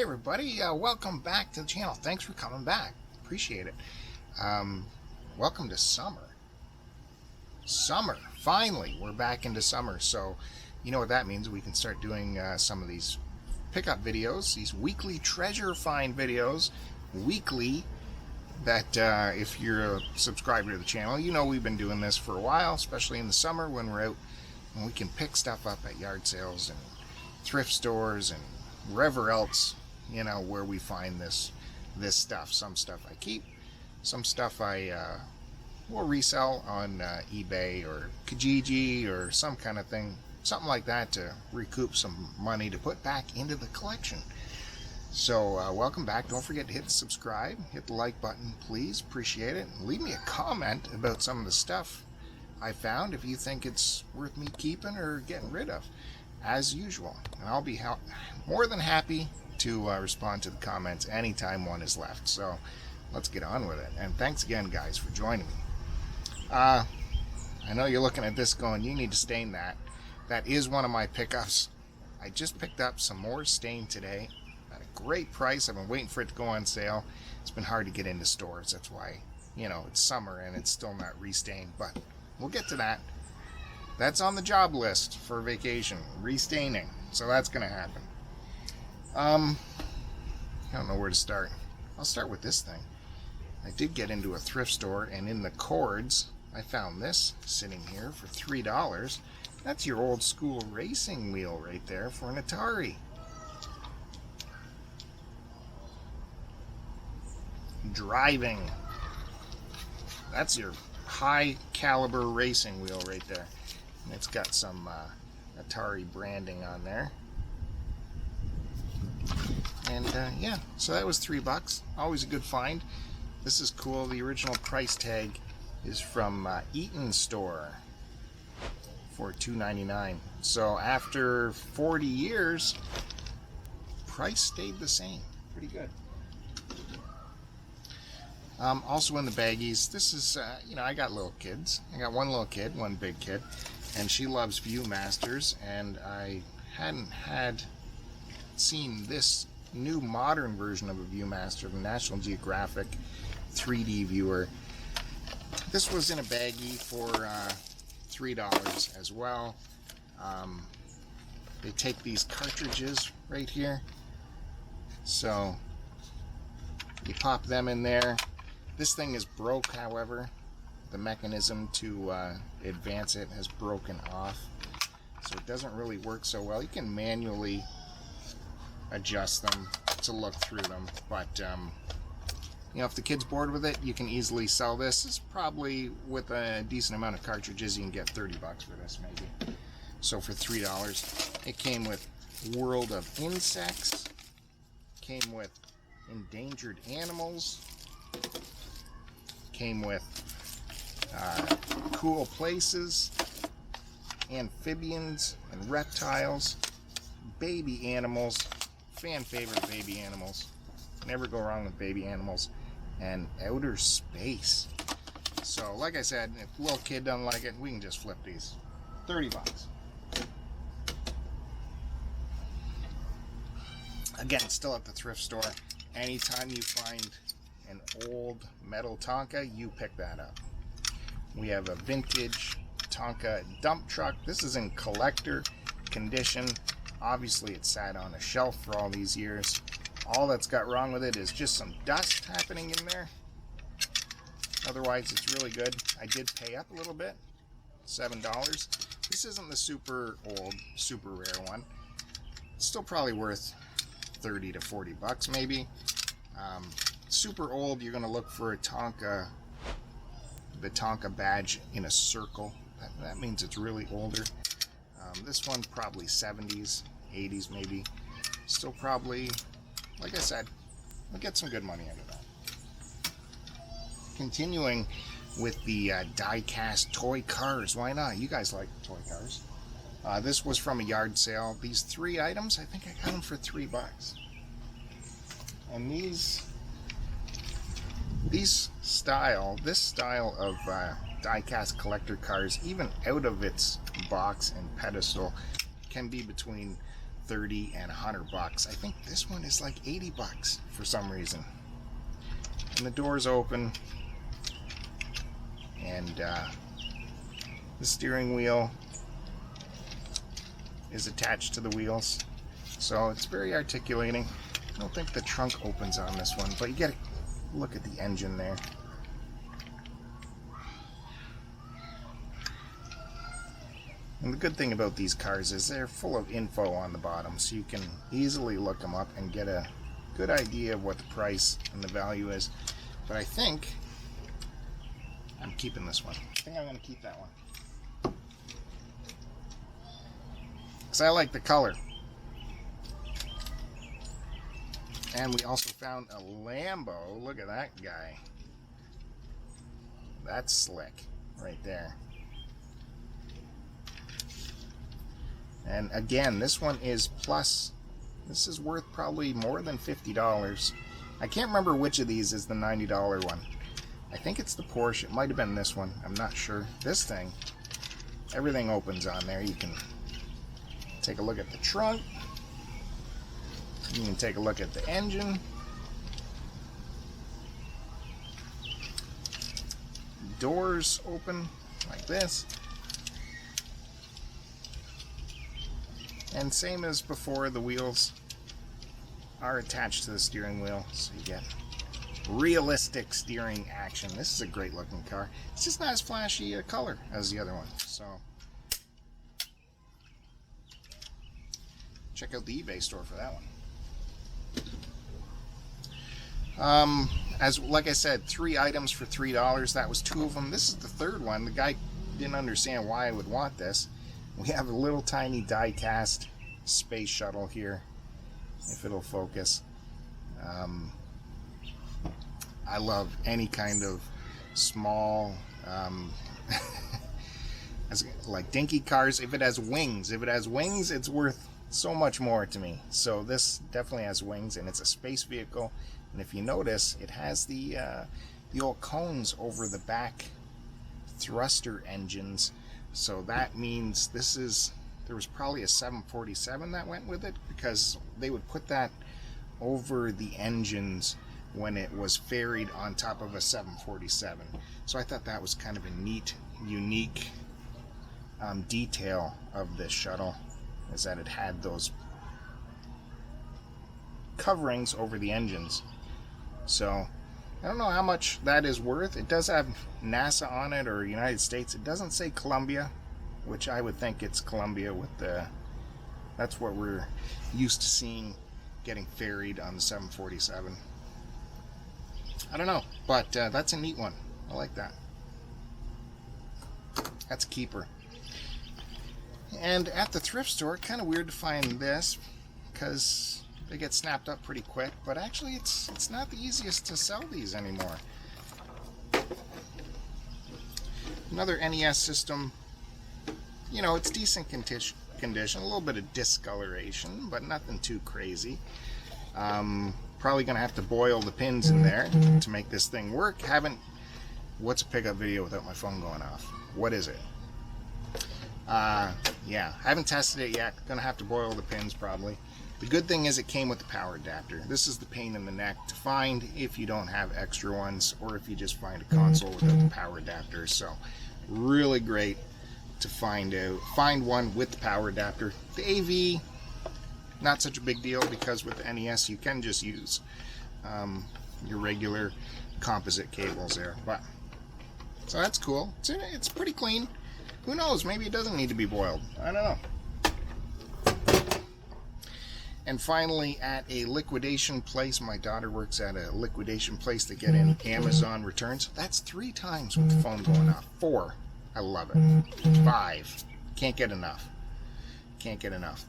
Hey everybody, welcome back to the channel. Thanks for coming back. Appreciate it. Welcome to summer. Finally, we're back into summer. So, you know what that means. We can start doing some of these pickup videos, these weekly treasure find videos, weekly, that if you're a subscriber to the channel, you know we've been doing this for a while, especially in the summer when we're out and we can pick stuff up at yard sales and thrift stores and wherever else, you know, where we find this stuff. Some stuff I keep, some stuff I will resell on eBay or Kijiji or some kind of thing, something like that, to recoup some money to put back into the collection. So welcome back. Don't forget to hit the subscribe, hit the like button, please. Appreciate it. And leave me a comment about some of the stuff I found, if you think it's worth me keeping or getting rid of, as usual. And I'll be more than happy to respond to the comments anytime one is left. So let's get on with it. And thanks again, guys, for joining me. I know you're looking at this going, you need to stain that. That is one of my pickups. I just picked up some more stain today at a great price. I've been waiting for it to go on sale. It's been hard to get into stores. That's why, you know, it's summer and it's still not restained, but we'll get to that. That's on the job list for vacation, restaining. So that's going to happen. I don't know where to start. I'll start with this thing. I did get into a thrift store, and in the cords, I found this sitting here for $3. That's your old school racing wheel right there for an Atari. Driving. That's your high caliber racing wheel right there. And it's got some Atari branding on there. And yeah, so that was $3. Always a good find. This is cool. The original price tag is from Eaton Store for $2.99. So after 40 years, price stayed the same. Pretty good. Also in the baggies, this is, you know, I got little kids. I got one little kid, one big kid, and she loves Viewmasters, and I hadn't seen this new modern version of a Viewmaster, the National Geographic 3D viewer. This was in a baggie for $3 as well. They take these cartridges right here, so you pop them in there. This thing is broke, however. The mechanism to advance it has broken off, so it doesn't really work so well. You can manually adjust them to look through them, but you know, if the kid's bored with it, you can easily sell this. It's probably, with a decent amount of cartridges, you can get $30 for this maybe. So for $3, it came with World of Insects, came with Endangered Animals, came with Cool Places, Amphibians and Reptiles, Baby Animals, fan favorite Baby Animals, never go wrong with Baby Animals, and Outer Space. So like I said, if a little kid doesn't like it, we can just flip these. $30. Again, still at the thrift store. Anytime you find an old metal Tonka, you pick that up. We have a vintage Tonka dump truck. This is in collector condition. Obviously it sat on a shelf for all these years. All that's got wrong with it is just some dust happening in there. Otherwise it's really good. I did pay up a little bit, $7. This isn't the super old, super rare one. It's still probably worth 30 to 40 bucks maybe. Super old, you're going to look for a Tonka, the Tonka badge in a circle. That means it's really older. This one probably 70s, 80s maybe. Still probably, like I said, we'll get some good money out of that. Continuing with the Diecast Toy Cars. Why not? You guys like toy cars. This was from a yard sale. These 3 items, I think I got them for $3. And this style of die-cast collector cars, even out of its box and pedestal, can be between $30 and $100. I think this one is like $80 for some reason. And the door's open, and the steering wheel is attached to the wheels, so it's very articulating. I don't think the trunk opens on this one, but you get a look at the engine there. And the good thing about these cars is they're full of info on the bottom, so you can easily look them up and get a good idea of what the price and the value is. But I think I'm keeping this one. I think I'm going to keep that one, because I like the color. And we also found a Lambo. Look at that guy. That's slick right there. And again, this one is plus. This is worth probably more than $50. I can't remember which of these is the $90 one. I think it's the Porsche. It might have been this one. I'm not sure. This thing, everything opens on there. You can take a look at the trunk. You can take a look at the engine. Doors open like this. And same as before, the wheels are attached to the steering wheel, so you get realistic steering action. This is a great looking car. It's just not as flashy a color as the other one. So check out the eBay store for that one. Like I said, 3 items for $3. That was 2 of them. This is the 3rd one. The guy didn't understand why I would want this. We have a little tiny die-cast space shuttle here, if it'll focus. I love any kind of small, like dinky cars. If it has wings, it's worth so much more to me. So this definitely has wings, and it's a space vehicle. And if you notice, it has the old cones over the back thruster engines. So that means there was probably a 747 that went with it, because they would put that over the engines when it was ferried on top of a 747. So I thought that was kind of a neat, unique detail of this shuttle, is that it had those coverings over the engines. So I don't know how much that is worth. It does have NASA on it, or United States. It doesn't say Columbia, which I would think it's Columbia with the. That's what we're used to seeing getting ferried on the 747. I don't know, but that's a neat one. I like that. That's a keeper. And at the thrift store, kind of weird to find this, because they get snapped up pretty quick, but actually it's not the easiest to sell these anymore. Another NES system. You know, it's decent condition, a little bit of discoloration, but nothing too crazy. Probably gonna have to boil the pins in there to make this thing work. What's a pickup video without my phone going off? What is it? Yeah, I haven't tested it yet. Gonna have to boil the pins probably. The good thing is it came with the power adapter. This is the pain in the neck to find if you don't have extra ones, or if you just find a console without the power adapter. So really great to find one with the power adapter. The AV, not such a big deal, because with the NES you can just use your regular composite cables there. But so that's cool. It's pretty clean. Who knows, maybe it doesn't need to be boiled. I don't know. And finally, at a liquidation place, my daughter works at a liquidation place to get in Amazon returns. That's 3 times with the phone going off. 4, I love it. 5, can't get enough. Can't get enough.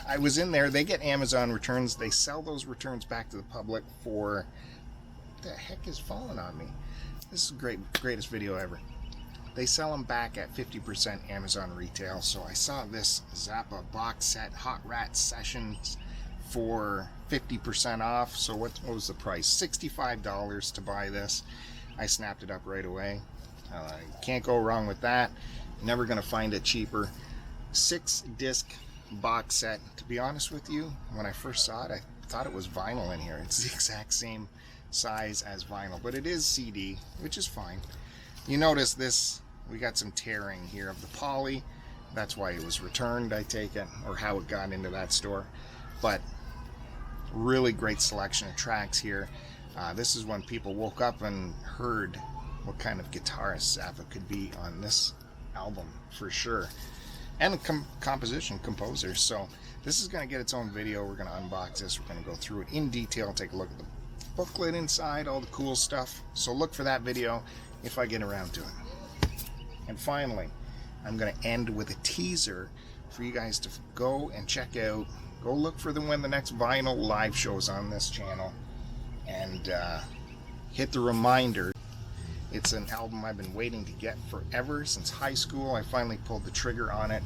I was in there. They get Amazon returns. They sell those returns back to the public for. What the heck is falling on me? This is the greatest video ever. They sell them back at 50% Amazon retail. So I saw this Zappa box set Hot Rat Sessions for 50% off. So what was the price? $65 to buy this. I snapped it up right away. Can't go wrong with that. Never going to find it cheaper. 6-disc box set. To be honest with you, when I first saw it, I thought it was vinyl in here. It's the exact same size as vinyl, but it is CD, which is fine. You notice this, we got some tearing here of the poly. That's why it was returned, I take it, or how it got into that store. But really great selection of tracks here. This is when people woke up and heard what kind of guitarist Zappa could be on this album, for sure. And composer. So this is going to get its own video. We're going to unbox this. We're going to go through it in detail, take a look at the booklet inside, all the cool stuff. So look for that video if I get around to it. And finally, I'm going to end with a teaser for you guys to go and check out. Go look for when the next vinyl live shows on this channel, and hit the reminder. It's an album I've been waiting to get forever, since high school. I finally pulled the trigger on it.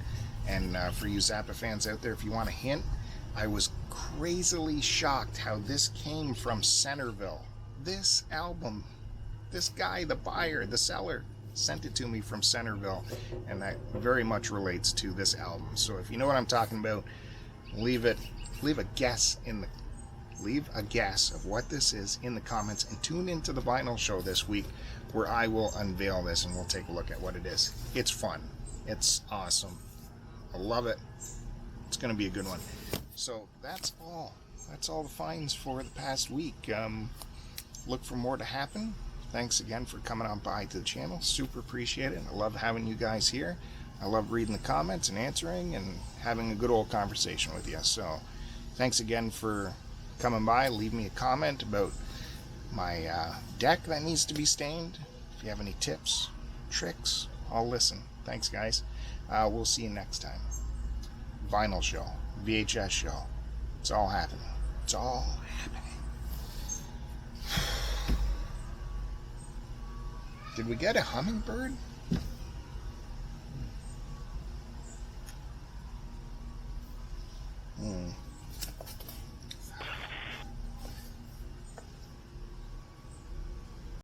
And for you Zappa fans out there, if you want a hint, I was crazily shocked how this came from Centerville. This album, this guy, the buyer, the seller, sent it to me from Centerville, and that very much relates to this album. So if you know what I'm talking about, leave a guess of what this is in the comments, and tune into the vinyl show this week, where I will unveil this and we'll take a look at what it is. It's fun. It's awesome. I love it. It's going to be a good one. So that's all. That's all the finds for the past week. Look for more to happen. Thanks again for coming on by to the channel. Super appreciate it. I love having you guys here. I love reading the comments and answering and having a good old conversation with you. So thanks again for coming by. Leave me a comment about my deck that needs to be stained. If you have any tips, tricks, I'll listen. Thanks, guys. We'll see you next time. Vinyl show, VHS show. It's all happening. It's all happening. Did we get a hummingbird?